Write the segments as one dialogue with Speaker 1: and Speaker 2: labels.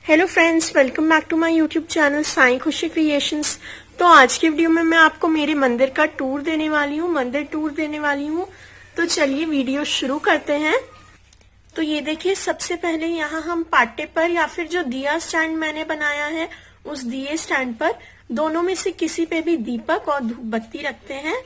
Speaker 1: Hello friends, welcome back to my YouTube channel Sai Khushi creations. तो आज की वीडियो में मैं आपको मेरे मंदिर का टूर देने वाली हूँ, मंदिर टूर देने वाली हूँ। तो चलिए वीडियो शुरू करते हैं। तो ये देखिए, सबसे पहले यहाँ हम पाटे पर या फिर जो दिया स्टैंड मैंने बनाया है उस दिए स्टैंड पर दोनों में से किसी पे भी दीपक और धूप बत्ती रखते हैं।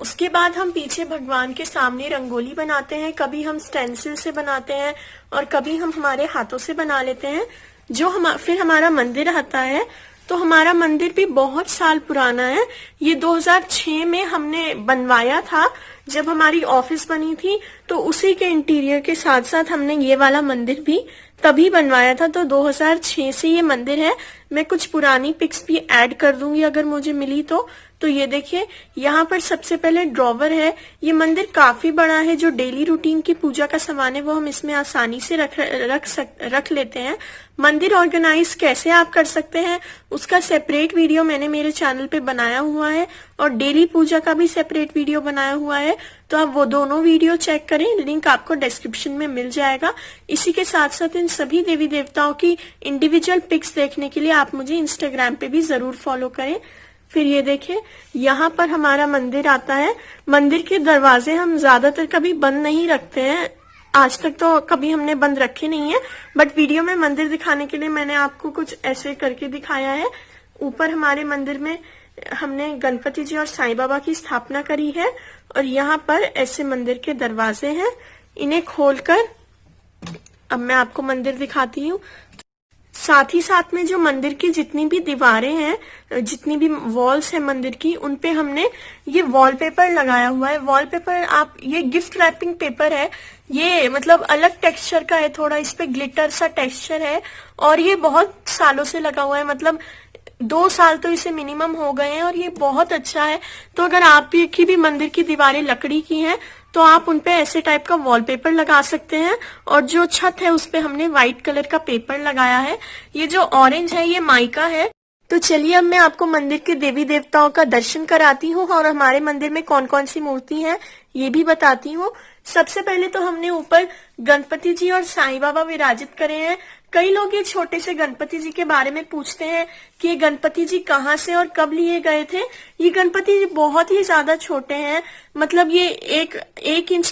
Speaker 1: उसके बाद हम पीछे भगवान के सामने रंगोली बनाते हैं। कभी हम स्टेंसिल से बनाते हैं और कभी हम हमारे हाथों से बना लेते हैं। फिर हमारा मंदिर आता है। तो हमारा मंदिर भी बहुत साल पुराना है। ये 2006 में हमने बनवाया था, जब हमारी ऑफिस बनी थी। तो उसी के इंटीरियर के साथ साथ हमने ये वाला मंदिर भी तभी बनवाया था। तो 2006 से ये मंदिर है। मैं कुछ पुरानी पिक्स भी ऐड कर दूंगी अगर मुझे मिली तो ये देखिए, यहाँ पर सबसे पहले ड्रॉवर है। ये मंदिर काफी बड़ा है। जो डेली रूटीन की पूजा का सामान है वो हम इसमें आसानी से रख लेते हैं। मंदिर ऑर्गेनाइज कैसे आप कर सकते हैं उसका सेपरेट वीडियो मैंने मेरे चैनल पे बनाया हुआ है, और डेली पूजा का भी सेपरेट वीडियो बनाया हुआ है। तो आप वो दोनों वीडियो चेक करें, लिंक आपको डिस्क्रिप्शन में मिल जाएगा। इसी के साथ साथ इन सभी देवी देवताओं की इंडिविजुअल पिक्स देखने के लिए आप मुझे इंस्टाग्राम पे भी जरूर फॉलो करें। फिर ये देखिए, यहाँ पर हमारा मंदिर आता है। मंदिर के दरवाजे हम ज्यादातर कभी बंद नहीं रखते हैं, आज तक तो कभी हमने बंद रखे नहीं है, बट वीडियो में मंदिर दिखाने के लिए मैंने आपको कुछ ऐसे करके दिखाया है। ऊपर हमारे मंदिर में हमने गणपति जी और साईं बाबा की स्थापना करी है, और यहाँ पर ऐसे मंदिर के दरवाजे हैं। इन्हें खोलकर अब मैं आपको मंदिर दिखाती हूँ। साथ ही साथ में जो मंदिर की जितनी भी दीवारें हैं, जितनी भी वॉल्स है मंदिर की, उनपे हमने ये वॉलपेपर लगाया हुआ है। वॉलपेपर आप, ये गिफ्ट रैपिंग पेपर है। ये मतलब अलग टेक्सचर का है, थोड़ा इस पे ग्लिटर सा टेक्सचर है, और ये बहुत सालों से लगा हुआ है। मतलब 2 साल तो इसे मिनिमम हो गए हैं, और ये बहुत अच्छा है। तो अगर आप की भी मंदिर की दीवारें लकड़ी की हैं तो आप उनपे ऐसे टाइप का वॉलपेपर लगा सकते हैं। और जो छत है उसपे हमने व्हाइट कलर का पेपर लगाया है। ये जो ऑरेंज है ये माइका है। तो चलिए अब मैं आपको मंदिर के देवी देवताओं का दर्शन कराती हूँ, और हमारे मंदिर में कौन कौन सी मूर्ति है ये भी बताती हूँ। सबसे पहले तो हमने ऊपर गणपति जी और साईं बाबा विराजित करे हैं। कई लोग ये छोटे से गणपति जी के बारे में पूछते हैं कि ये गणपति जी कहाँ से और कब लिए गए थे। ये गणपति जी बहुत ही ज्यादा छोटे हैं, मतलब ये एक इंच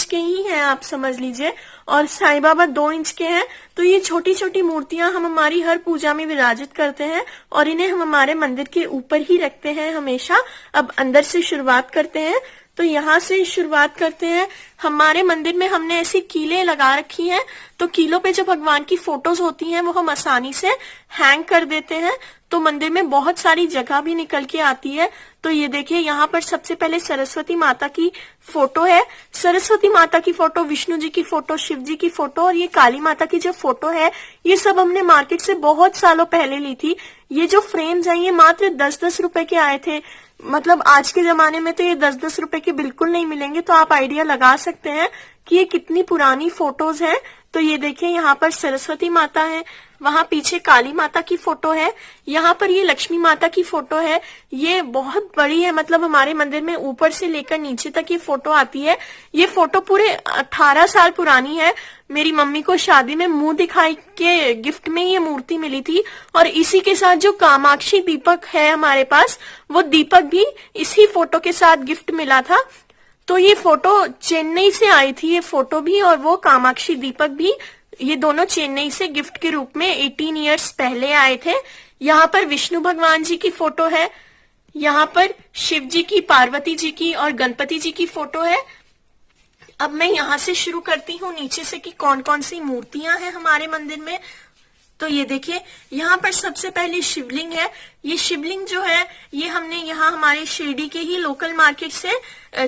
Speaker 1: के ही हैं, आप समझ लीजिए। और साईं बाबा 2 इंच के हैं। तो ये छोटी छोटी मूर्तियां हम हमारी हर पूजा में विराजित करते हैं, और इन्हें हम हमारे मंदिर के ऊपर ही रखते हैं हमेशा। अब अंदर से शुरुआत करते हैं। तो यहाँ से शुरुआत करते हैं। हमारे मंदिर में हमने ऐसी कीलें लगा रखी हैं, तो कीलों पे जो भगवान की फोटोज होती हैं वो हम आसानी से हैंग कर देते हैं। तो मंदिर में बहुत सारी जगह भी निकल के आती है। तो ये देखिए, यहाँ पर सबसे पहले सरस्वती माता की फोटो है। सरस्वती माता की फोटो, विष्णु जी की फोटो, शिव जी की फोटो, और ये काली माता की जो फोटो है ये सब हमने मार्केट से बहुत सालों पहले ली थी। ये जो फ्रेम्स हैं ये मात्र 10-10 रुपए के आए थे। मतलब आज के जमाने में तो ये 10-10 रुपए के बिल्कुल नहीं मिलेंगे। तो आप आइडिया लगा सकते हैं कि ये कितनी पुरानी फोटोज हैं। तो ये देखिए, यहाँ पर सरस्वती माता है, वहां पीछे काली माता की फोटो है, यहाँ पर ये लक्ष्मी माता की फोटो है। ये बहुत बड़ी है, मतलब हमारे मंदिर में ऊपर से लेकर नीचे तक ये फोटो आती है। ये फोटो पूरे 18 साल पुरानी है। मेरी मम्मी को शादी में मुंह दिखाई के गिफ्ट में ये मूर्ति मिली थी। और इसी के साथ जो कामाक्षी दीपक है हमारे पास, वो दीपक भी इसी फोटो के साथ गिफ्ट मिला था। तो ये फोटो चेन्नई से आई थी, ये फोटो भी और वो कामाक्षी दीपक भी, ये दोनों चेन्नई से गिफ्ट के रूप में 18 इयर्स पहले आए थे। यहाँ पर विष्णु भगवान जी की फोटो है, यहाँ पर शिव जी की, पार्वती जी की और गणपति जी की फोटो है। अब मैं यहाँ से शुरू करती हूँ नीचे से कि कौन कौन सी मूर्तियां हैं हमारे मंदिर में। तो ये देखिए, यहाँ पर सबसे पहले शिवलिंग है। ये शिवलिंग जो है ये हमने यहाँ हमारे शिरडी के ही लोकल मार्केट से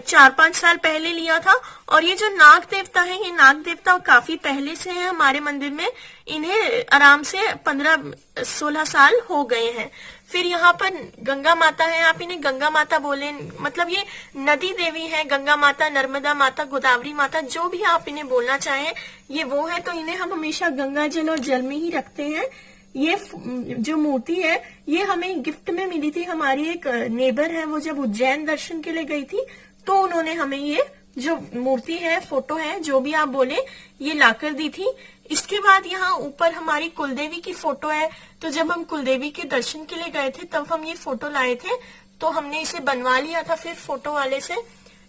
Speaker 1: 4-5 साल पहले लिया था। और ये जो नाग देवता है, ये नाग देवता काफी पहले से है हमारे मंदिर में। इन्हें आराम से 15-16 साल हो गए हैं। फिर यहाँ पर गंगा माता है, आप इन्हें गंगा माता बोले, मतलब ये नदी देवी है। गंगा माता, नर्मदा माता, गोदावरी माता, जो भी आप इन्हें बोलना चाहें ये वो है। तो इन्हें हम हमेशा गंगा जल और जल में ही रखते हैं। ये जो मूर्ति है ये हमें गिफ्ट में मिली थी। हमारी एक नेबर है, वो जब उज्जैन दर्शन के लिए गई थी तो उन्होंने हमें ये जो मूर्ति है, फोटो है, जो भी आप बोले, ये लाकर दी थी। इसके बाद यहाँ ऊपर हमारी कुलदेवी की फोटो है। तो जब हम कुलदेवी के दर्शन के लिए गए थे तब हम ये फोटो लाए थे, तो हमने इसे बनवा लिया था फिर फोटो वाले से।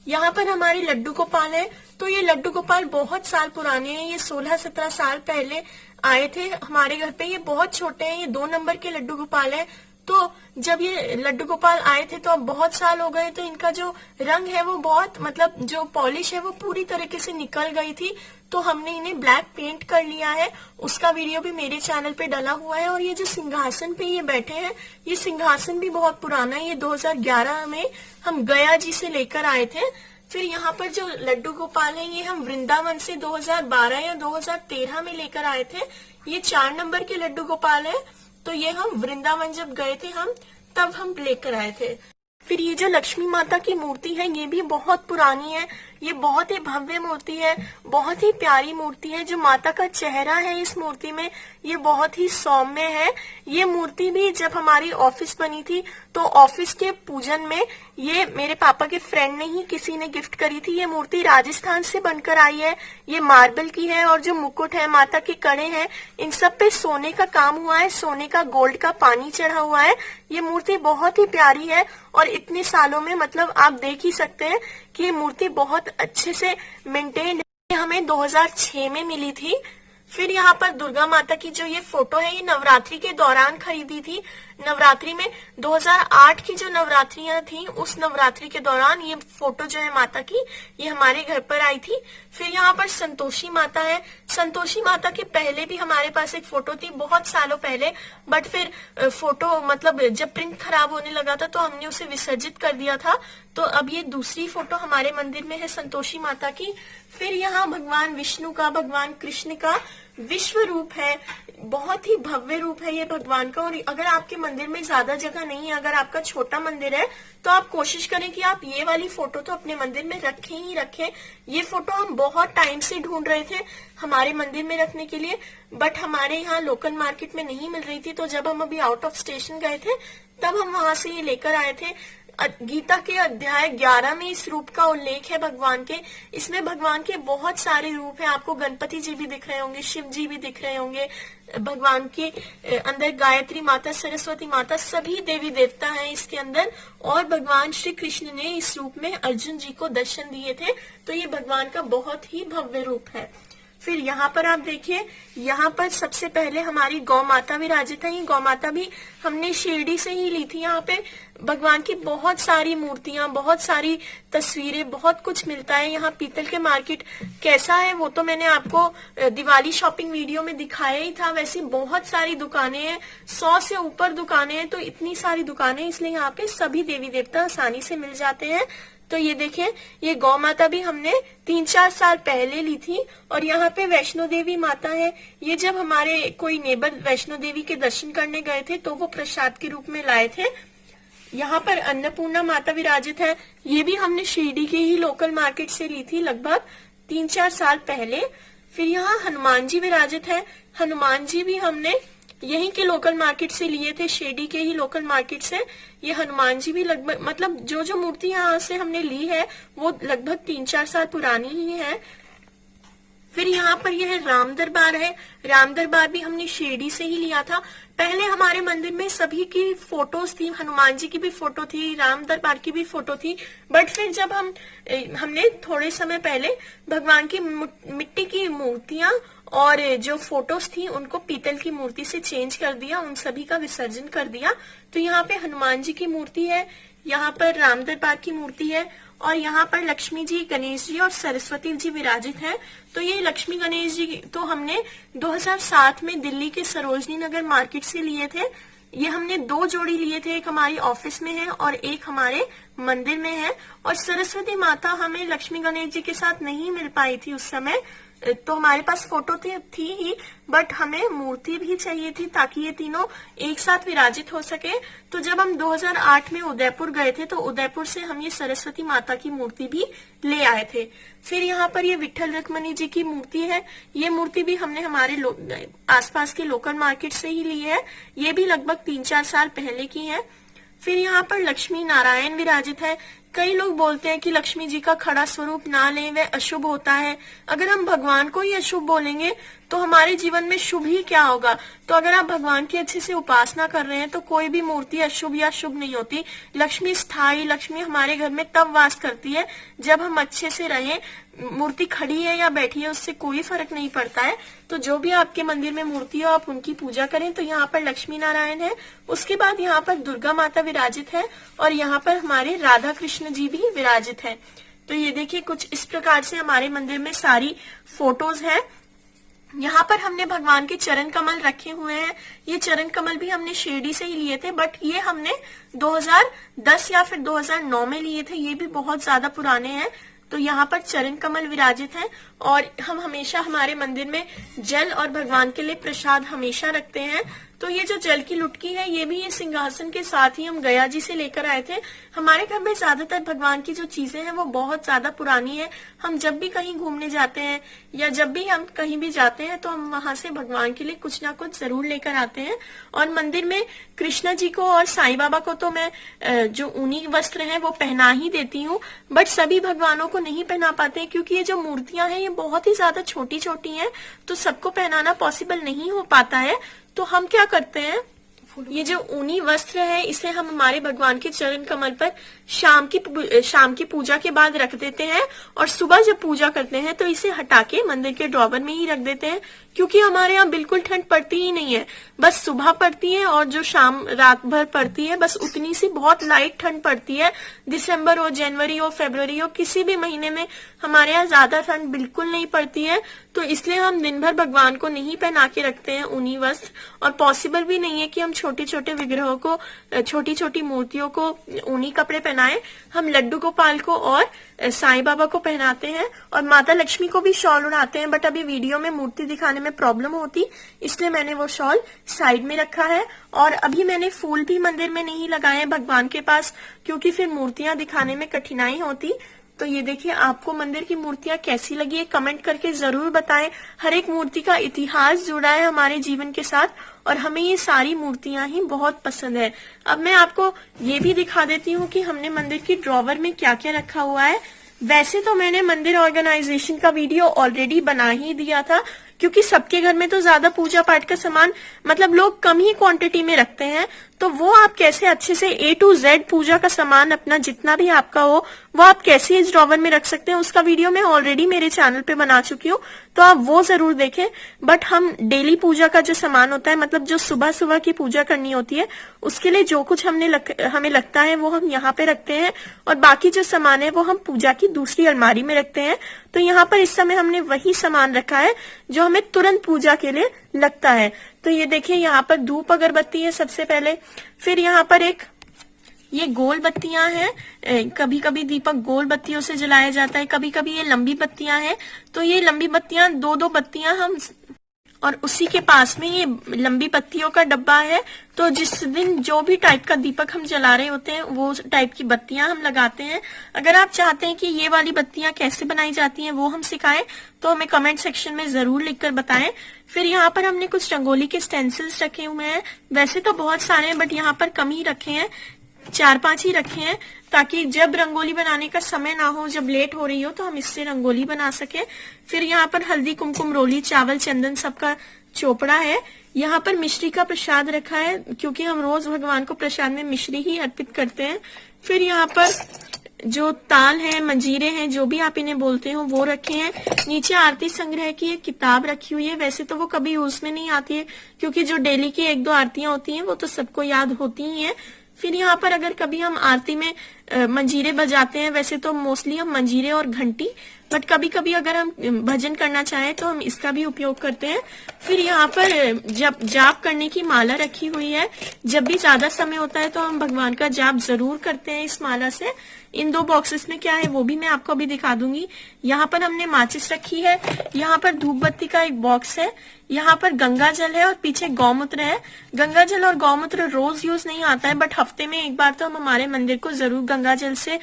Speaker 1: यहाँ पर हमारे लड्डू गोपाल है। तो ये लड्डू गोपाल बहुत साल पुराने हैं, ये 16-17 साल पहले आए थे हमारे घर पे। ये बहुत छोटे हैं, ये 2 नंबर के लड्डू गोपाल है। तो जब ये लड्डू गोपाल आए थे तो अब बहुत साल हो गए, तो इनका जो रंग है वो बहुत मतलब जो पॉलिश है वो पूरी तरीके से निकल गई थी। तो हमने इन्हें ब्लैक पेंट कर लिया है, उसका वीडियो भी मेरे चैनल पे डला हुआ है। और ये जो सिंहासन पे ये बैठे हैं, ये सिंहासन भी बहुत पुराना है। ये 2011 में हम गया जी से लेकर आए थे। फिर यहाँ पर जो लड्डू गोपाल है ये हम वृंदावन से 2012 या 2013 में लेकर आए थे। ये 4 नंबर के लड्डू गोपाल है। तो ये हम वृंदावन जब गए थे तब हम लेकर आए थे। फिर ये जो लक्ष्मी माता की मूर्ति है ये भी बहुत पुरानी है। ये बहुत ही भव्य मूर्ति है, बहुत ही प्यारी मूर्ति है। जो माता का चेहरा है इस मूर्ति में ये बहुत ही सौम्य है। ये मूर्ति भी जब हमारी ऑफिस बनी थी तो ऑफिस के पूजन में ये मेरे पापा के फ्रेंड ने ही किसी ने गिफ्ट करी थी। ये मूर्ति राजस्थान से बनकर आई है। ये मार्बल की है और जो मुकुट है, माता के कड़े हैं, इन सब पे सोने का काम हुआ है, सोने का गोल्ड का पानी चढ़ा हुआ है। ये मूर्ति बहुत ही प्यारी है और इतने सालों में मतलब आप देख ही सकते हैं कि ये मूर्ति बहुत अच्छे से मेंटेन है। हमें 2006 में मिली थी। फिर यहाँ पर दुर्गा माता की जो ये फोटो है ये नवरात्रि के दौरान खरीदी थी। नवरात्रि में 2008 की जो नवरात्रियां थी उस नवरात्रि के दौरान ये फोटो जो है माता की ये हमारे घर पर आई थी। फिर यहाँ पर संतोषी माता है। संतोषी माता के पहले भी हमारे पास एक फोटो थी बहुत सालों पहले, बट फिर फोटो मतलब जब प्रिंट खराब होने लगा था तो हमने उसे विसर्जित कर दिया था। तो अब ये दूसरी फोटो हमारे मंदिर में है संतोषी माता की। फिर यहाँ भगवान विष्णु का, भगवान कृष्ण का विश्व रूप है, बहुत ही भव्य रूप है ये भगवान का। और अगर आपके मंदिर में ज्यादा जगह नहीं है, अगर आपका छोटा मंदिर है तो आप कोशिश करें कि आप ये वाली फोटो तो अपने मंदिर में रखें ही रखें। ये फोटो हम बहुत टाइम से ढूंढ रहे थे हमारे मंदिर में रखने के लिए, बट हमारे यहाँ लोकल मार्केट में नहीं मिल रही थी। तो जब हम अभी आउट ऑफ स्टेशन गए थे तब हम वहां से ये लेकर आए थे। गीता के अध्याय 11 में इस रूप का उल्लेख है भगवान के। इसमें भगवान के बहुत सारे रूप हैं। आपको गणपति जी भी दिख रहे होंगे, शिव जी भी दिख रहे होंगे, भगवान के अंदर गायत्री माता, सरस्वती माता, सभी देवी देवता हैं इसके अंदर। और भगवान श्री कृष्ण ने इस रूप में अर्जुन जी को दर्शन दिए थे। तो ये भगवान का बहुत ही भव्य रूप है। फिर यहाँ पर आप देखिए, यहाँ पर सबसे पहले हमारी गौ माता विराजित है। ये गौ माता भी हमने शिरडी से ही ली थी। यहाँ पे भगवान की बहुत सारी मूर्तियां, बहुत सारी तस्वीरें, बहुत कुछ मिलता है। यहाँ पीतल के मार्केट कैसा है वो तो मैंने आपको दिवाली शॉपिंग वीडियो में दिखाया ही था। वैसे बहुत सारी दुकानें हैं, 100 से ऊपर दुकानें हैं। तो इतनी सारी दुकानें, इसलिए यहाँ पे सभी देवी देवता आसानी से मिल जाते हैं। तो ये देखिए, ये गौ माता भी हमने 3-4 साल पहले ली थी। और यहाँ पे वैष्णो देवी माता है। ये जब हमारे कोई नेबर वैष्णो देवी के दर्शन करने गए थे तो वो प्रसाद के रूप में लाए थे। यहाँ पर अन्नपूर्णा माता विराजित है। ये भी हमने शिरडी के ही लोकल मार्केट से ली थी लगभग 3-4 साल पहले। फिर यहाँ हनुमान जी विराजित है। हनुमान जी भी हमने यहीं के लोकल मार्केट से लिए थे, शिरडी के ही लोकल मार्केट से। ये हनुमान जी भी लगभग मतलब जो मूर्ति यहाँ से हमने ली है वो लगभग 3-4 साल पुरानी ही है। फिर यहाँ पर यह राम दरबार है। राम दरबार भी हमने शिरडी से ही लिया था। पहले हमारे मंदिर में सभी की फोटोज थी, हनुमान जी की भी फोटो थी, राम दरबार की भी फोटो थी। बट फिर जब हमने थोड़े समय पहले भगवान की मिट्टी की मूर्तियां और जो फोटोज थी उनको पीतल की मूर्ति से चेंज कर दिया, उन सभी का विसर्जन कर दिया। तो यहाँ पे हनुमान जी की मूर्ति है, यहाँ पर राम दरबार की मूर्ति है और यहाँ पर लक्ष्मी जी, गणेश जी और सरस्वती जी विराजित हैं। तो ये लक्ष्मी गणेश जी तो हमने 2007 में दिल्ली के सरोजनी नगर मार्केट से लिए थे। ये हमने 2 जोड़ी लिए थे, एक हमारी ऑफिस में है और एक हमारे मंदिर में है। और सरस्वती माता हमें लक्ष्मी गणेश जी के साथ नहीं मिल पाई थी उस समय, तो हमारे पास फोटो थी ही, बट हमें मूर्ति भी चाहिए थी ताकि ये तीनों एक साथ विराजित हो सके। तो जब हम 2008 में उदयपुर गए थे तो उदयपुर से हम ये सरस्वती माता की मूर्ति भी ले आए थे। फिर यहाँ पर ये विठल रुक्मिणी जी की मूर्ति है। ये मूर्ति भी हमने हमारे आसपास के लोकल मार्केट से ही ली है। ये भी लगभग 3-4 साल पहले की है। फिर यहाँ पर लक्ष्मी नारायण विराजित है। कई लोग बोलते हैं कि लक्ष्मी जी का खड़ा स्वरूप ना लें, वह अशुभ होता है। अगर हम भगवान को ही अशुभ बोलेंगे तो हमारे जीवन में शुभ ही क्या होगा। तो अगर आप भगवान की अच्छे से उपासना कर रहे हैं तो कोई भी मूर्ति अशुभ या शुभ नहीं होती। लक्ष्मी स्थायी, लक्ष्मी हमारे घर में तब वास करती है जब हम अच्छे से रहें। मूर्ति खड़ी है या बैठी है उससे कोई फर्क नहीं पड़ता है। तो जो भी आपके मंदिर में मूर्ति हो आप उनकी पूजा करें। तो यहाँ पर लक्ष्मी नारायण है, उसके बाद यहाँ पर दुर्गा माता विराजित है और यहाँ पर हमारे राधा कृष्ण जी भी विराजित है। तो ये देखिए कुछ इस प्रकार से हमारे मंदिर में सारी फोटोज हैं। यहाँ पर हमने भगवान के चरण कमल रखे हुए हैं। ये चरण कमल भी हमने शिरडी से ही लिए थे, बट ये हमने 2010 या फिर 2009 में लिए थे। ये भी बहुत ज्यादा पुराने हैं। तो यहाँ पर चरण कमल विराजित हैं और हम हमेशा हमारे मंदिर में जल और भगवान के लिए प्रसाद हमेशा रखते हैं। तो ये जो जल की लुटकी है ये भी ये सिंहासन के साथ ही हम गया जी से लेकर आए थे। हमारे घर में ज्यादातर भगवान की जो चीजें हैं वो बहुत ज्यादा पुरानी है। हम जब भी कहीं घूमने जाते हैं या जब भी हम कहीं भी जाते हैं तो हम वहां से भगवान के लिए कुछ ना कुछ जरूर लेकर आते हैं। और मंदिर में कृष्णा जी को और साईं बाबा को तो मैं जो ऊनी वस्त्र है वो पहना ही देती हूँ, बट सभी भगवानों को नहीं पहना पाते क्योंकि ये जो मूर्तियां हैं ये बहुत ही ज्यादा छोटी छोटी हैं, तो सबको पहनाना पॉसिबल नहीं हो पाता है। तो हम क्या करते हैं, ये जो ऊनी वस्त्र है इसे हम हमारे भगवान के चरण कमल पर शाम की पूजा के बाद रख देते हैं और सुबह जब पूजा करते हैं तो इसे हटा के मंदिर के ड्रॉवर में ही रख देते हैं, क्योंकि हमारे यहाँ बिल्कुल ठंड पड़ती ही नहीं है। बस सुबह पड़ती है और जो शाम रात भर पड़ती है बस उतनी सी बहुत लाइट ठंड पड़ती है। दिसंबर हो, जनवरी हो, फरवरी हो, किसी भी महीने में हमारे यहाँ ज्यादा ठंड बिल्कुल नहीं पड़ती है। तो इसलिए हम दिन भर भगवान को नहीं पहना के रखते हैं ऊनी वस्त्र, और पॉसिबल भी नहीं है कि हम छोटे छोटे विग्रहों को, छोटी छोटी मूर्तियों को ऊनी कपड़े पहनाएं। हम लड्डू गोपाल को और साईं बाबा को पहनाते हैं और माता लक्ष्मी को भी शॉल उड़ाते हैं, बट अभी वीडियो में मूर्ति दिखाने में प्रॉब्लम होती इसलिए मैंने वो शॉल साइड में रखा है। और अभी मैंने फूल भी मंदिर में नहीं लगाए भगवान के पास, क्योंकि फिर मूर्तियां दिखाने में कठिनाई होती। तो ये देखिए आपको मंदिर की मूर्तियां कैसी लगी है कमेंट करके जरूर बताएं। हर एक मूर्ति का इतिहास जुड़ा है हमारे जीवन के साथ और हमें ये सारी मूर्तियां ही बहुत पसंद है। अब मैं आपको ये भी दिखा देती हूँ कि हमने मंदिर की ड्रॉवर में क्या क्या रखा हुआ है। वैसे तो मैंने मंदिर ऑर्गेनाइजेशन का वीडियो ऑलरेडी बना ही दिया था, क्योंकि सबके घर में तो ज्यादा पूजा पाठ का सामान मतलब लोग कम ही क्वांटिटी में रखते हैं। तो वो आप कैसे अच्छे से A to Z पूजा का सामान अपना जितना भी आपका हो वो आप कैसे इस ड्रॉवर में रख सकते हैं, उसका वीडियो मैं ऑलरेडी मेरे चैनल पे बना चुकी हूँ, तो आप वो जरूर देखें। बट हम डेली पूजा का जो सामान होता है, मतलब जो सुबह सुबह की पूजा करनी होती है, उसके लिए जो कुछ हमें लगता है वो हम यहाँ पे रखते हैं और बाकी जो सामान है वो हम पूजा की दूसरी अलमारी में रखते हैं। तो यहाँ पर इस समय हमने वही सामान रखा है जो हमें तुरंत पूजा के लिए लगता है। तो ये देखिए यहाँ पर धूप अगरबत्ती है सबसे पहले, फिर यहाँ पर एक ये गोल बत्तियां हैं। कभी कभी दीपक गोल बत्तियों से जलाया जाता है, कभी कभी ये लंबी बत्तियां हैं। तो ये लंबी बत्तियां दो बत्तियां हम, और उसी के पास में ये लंबी बत्तियों का डब्बा है। तो जिस दिन जो भी टाइप का दीपक हम जला रहे होते हैं वो टाइप की बत्तियां हम लगाते हैं। अगर आप चाहते हैं कि ये वाली बत्तियां कैसे बनाई जाती हैं वो हम सिखाएं तो हमें कमेंट सेक्शन में जरूर लिखकर बताएं। फिर यहाँ पर हमने कुछ रंगोली के स्टेंसिल्स रखे हुए हैं। वैसे तो बहुत सारे हैं बट यहाँ पर कम ही रखे हैं, 4-5 ही रखे हैं, ताकि जब रंगोली बनाने का समय ना हो, जब लेट हो रही हो तो हम इससे रंगोली बना सके। फिर यहाँ पर हल्दी कुमकुम रोली चावल चंदन सबका चोपड़ा है। यहाँ पर मिश्री का प्रसाद रखा है, क्योंकि हम रोज भगवान को प्रसाद में मिश्री ही अर्पित करते हैं। फिर यहाँ पर जो ताल है, मंजीरे हैं, जो भी आप इन्हें बोलते हो वो रखे हैं। नीचे आरती संग्रह की एक किताब रखी हुई है। वैसे तो वो कभी यूज में नहीं आती है, क्योंकि जो डेली की 1-2 आरतियां होती हैं वो तो सबको याद होती ही हैं। फिर यहाँ पर अगर कभी हम आरती में मंजीरे बजाते हैं, वैसे तो मोस्टली हम मंजीरे और घंटी, बट कभी कभी अगर हम भजन करना चाहें तो हम इसका भी उपयोग करते हैं। फिर यहाँ पर जाप करने की माला रखी हुई है। जब भी ज्यादा समय होता है तो हम भगवान का जाप जरूर करते हैं इस माला से। इन 2 बॉक्सेस में क्या है वो भी मैं आपको अभी दिखा दूंगी। यहाँ पर हमने माचिस रखी है, यहाँ पर धूप बत्ती का एक बॉक्स है, यहाँ पर गंगा जल है और पीछे गौमूत्र है। गंगा जल और गौमूत्र रोज यूज नहीं आता है, बट हफ्ते में एक बार तो हम हमारे मंदिर को जरूर गंगा जल से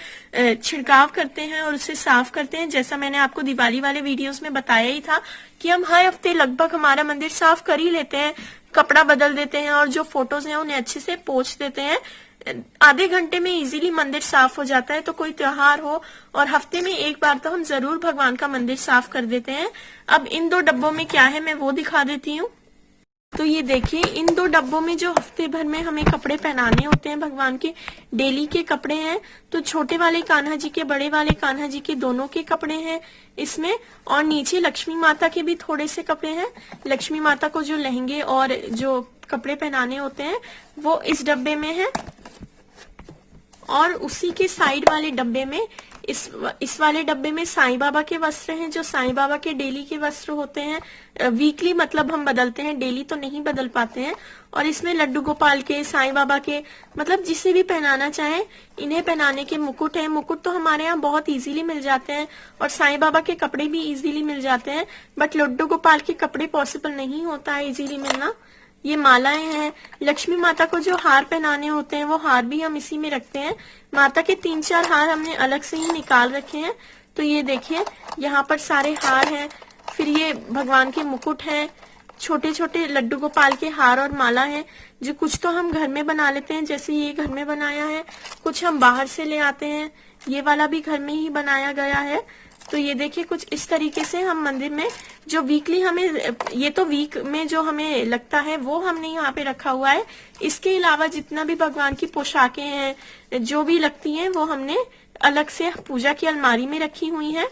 Speaker 1: छिड़काव करते हैं और उसे साफ करते हैं। जैसा मैंने आपको दिवाली वाले वीडियोस में बताया ही था कि हम हर हफ्ते लगभग हमारा मंदिर साफ कर ही लेते हैं, कपड़ा बदल देते हैं और जो फोटोज हैं उन्हें अच्छे से पोंछ देते हैं। आधे घंटे में इजीली मंदिर साफ हो जाता है। तो कोई त्योहार हो और हफ्ते में एक बार तो हम जरूर भगवान का मंदिर साफ कर देते हैं। अब इन 2 डब्बों में क्या है मैं वो दिखा देती हूँ। तो ये देखिए, इन 2 डब्बों में जो हफ्ते भर में हमें कपड़े पहनाने होते हैं भगवान के, डेली के कपड़े हैं। तो छोटे वाले कान्हा जी के, बड़े वाले कान्हा जी के, दोनों के कपड़े हैं इसमें। और नीचे लक्ष्मी माता के भी थोड़े से कपड़े हैं। लक्ष्मी माता को जो लहंगे और जो कपड़े पहनाने होते हैं वो इस डब्बे में है। और उसी के साइड वाले डब्बे में, इस वाले डब्बे में साईं बाबा के वस्त्र हैं, जो साईं बाबा के डेली के वस्त्र होते हैं। वीकली मतलब हम बदलते हैं, डेली तो नहीं बदल पाते हैं। और इसमें लड्डू गोपाल के, साईं बाबा के, मतलब जिसे भी पहनाना चाहे इन्हें पहनाने के मुकुट है। मुकुट तो हमारे यहाँ बहुत इजीली मिल जाते हैं और साईं बाबा के कपड़े भी इजीली मिल जाते हैं, बट लड्डू गोपाल के कपड़े पॉसिबल नहीं होता है इजीली मिलना। ये मालाएं हैं। लक्ष्मी माता को जो हार पहनाने होते हैं वो हार भी हम इसी में रखते हैं। माता के 3-4 हार हमने अलग से ही निकाल रखे हैं। तो ये देखिए, यहाँ पर सारे हार हैं। फिर ये भगवान के मुकुट हैं, छोटे छोटे लड्डू गोपाल के हार और माला हैं, जो कुछ तो हम घर में बना लेते हैं, जैसे ये घर में बनाया है, कुछ हम बाहर से ले आते हैं। ये वाला भी घर में ही बनाया गया है। तो ये देखिए, कुछ इस तरीके से हम मंदिर में जो वीकली हमें, ये तो वीक में जो हमें लगता है वो हमने यहाँ पे रखा हुआ है। इसके अलावा जितना भी भगवान की पोशाकें हैं जो भी लगती हैं वो हमने अलग से पूजा की अलमारी में रखी हुई है।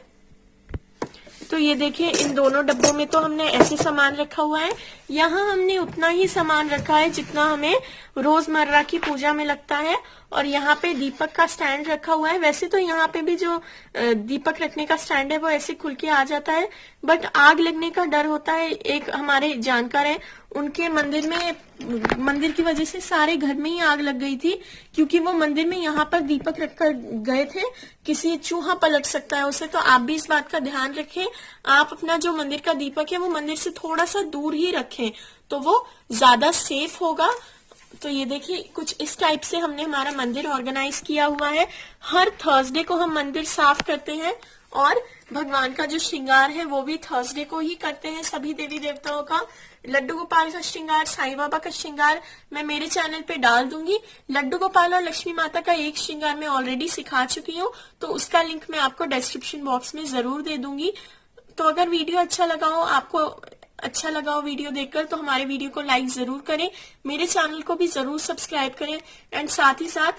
Speaker 1: तो ये देखिए, इन दोनों डब्बों में तो हमने ऐसे सामान रखा हुआ है। यहाँ हमने उतना ही सामान रखा है जितना हमें रोजमर्रा की पूजा में लगता है। और यहाँ पे दीपक का स्टैंड रखा हुआ है। वैसे तो यहाँ पे भी जो दीपक रखने का स्टैंड है वो ऐसे खुल के आ जाता है, बट आग लगने का डर होता है। एक हमारे जानकार है, उनके मंदिर की वजह से सारे घर में ही आग लग गई थी, क्योंकि वो मंदिर में यहाँ पर दीपक रखकर गए थे। किसी चूहा पलट सकता है उसे, तो आप भी इस बात का ध्यान रखें। आप अपना जो मंदिर का दीपक है वो मंदिर से थोड़ा सा दूर ही रखें, तो वो ज्यादा सेफ होगा। तो ये देखिए, कुछ इस टाइप से हमने हमारा मंदिर ऑर्गेनाइज किया हुआ है। हर थर्सडे को हम मंदिर साफ करते हैं और भगवान का जो श्रृंगार है वो भी थर्सडे को ही करते हैं। सभी देवी देवताओं का, लड्डू गोपाल का श्रृंगार, साईं बाबा का श्रृंगार मैं मेरे चैनल पे डाल दूंगी। लड्डू गोपाल और लक्ष्मी माता का एक श्रृंगार मैं ऑलरेडी सिखा चुकी हूँ, तो उसका लिंक मैं आपको डिस्क्रिप्शन बॉक्स में जरूर दे दूंगी। तो अगर वीडियो अच्छा लगा हो, आपको अच्छा लगा हो वीडियो देखकर, तो हमारे वीडियो को लाइक जरूर करें, मेरे चैनल को भी जरूर सब्सक्राइब करें, एंड साथ ही साथ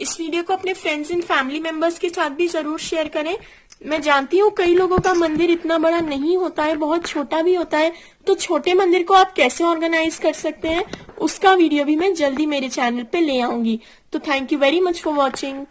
Speaker 1: इस वीडियो को अपने फ्रेंड्स एंड फैमिली मेंबर्स के साथ भी जरूर शेयर करें। मैं जानती हूँ कई लोगों का मंदिर इतना बड़ा नहीं होता है, बहुत छोटा भी होता है, तो छोटे मंदिर को आप कैसे ऑर्गेनाइज कर सकते हैं उसका वीडियो भी मैं जल्दी मेरे चैनल पे ले आऊंगी। तो thank you very much for watching.